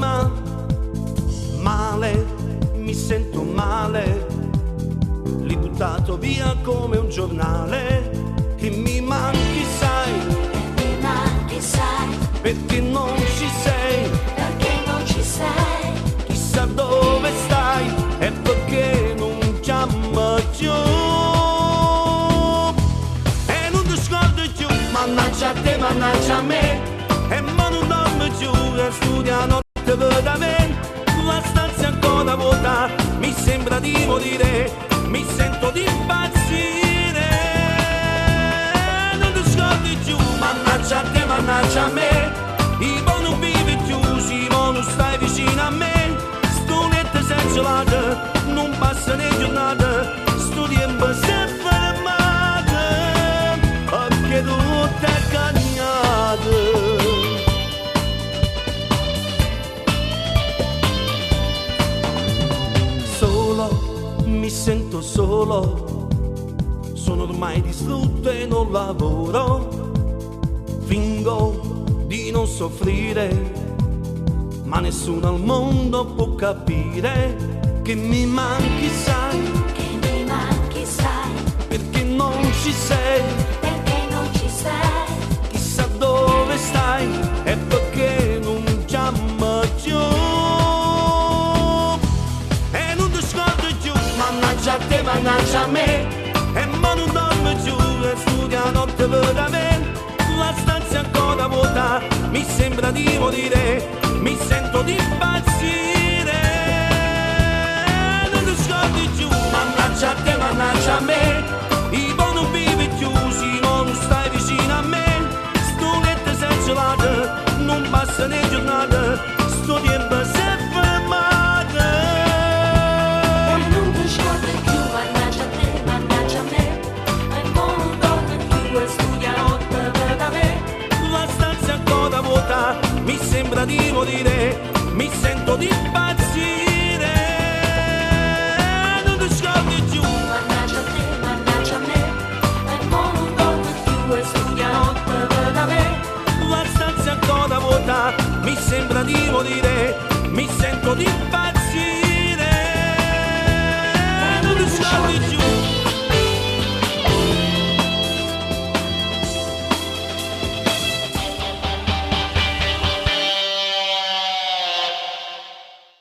l'anima, male, mi sento male, l'hai buttato via come un giornale. E mi manchi sai, mi manchi sai, perché non ci sei, perché non ci sei, chissà dove stai e perché non chiama più. E non ti scordi più, mannaggia a te, mannaggia a me, e ma non dormi più, e studia notte veramente. La stanza è ancora vuota, mi sembra di morire, mi sento di impazzire. Non ti scordi più, mannaggia a te, mannaggia a me, i buoni non vivi più, si non stai vicino a me. Sto letto senza latte, non passa né giornata, sto tempo sempre fermato, perché tutto è cagnato. Mi sento solo, sono ormai distrutto e non lavoro. Fingo di non soffrire, ma nessuno al mondo può capire che mi manchi sai, che mi manchi sai, perché non ci sei, perché non ci sei, chissà dove stai e perché non chiama più. E non ti scordi più, mannaggia a te, mannaggia a me, e ma non dormi più, e studia notte veramente. La stanza è ancora vuota, mi sembra di morire, mi sento di impazzire. Non ti scordi più, mannaggia a te, mannaggia a me, i buoni non vivi più, se non stai vicino a me. Sto letto senza latte, non passa né giornata, sto tempo si è fermato. e non ti scordi più, mannaggia a te, mannaggia a me, e non dormi più e studia notte per me. La stanza è ancora vuota, mi sembra di morire, mi sento di impazzire. Non ti scordi più, Mannaggia a te, mannaggia a me, e non dormi più e studia notte per me. la stanza è ancora vuota, mi sembra di morire, mi sento di impazzire.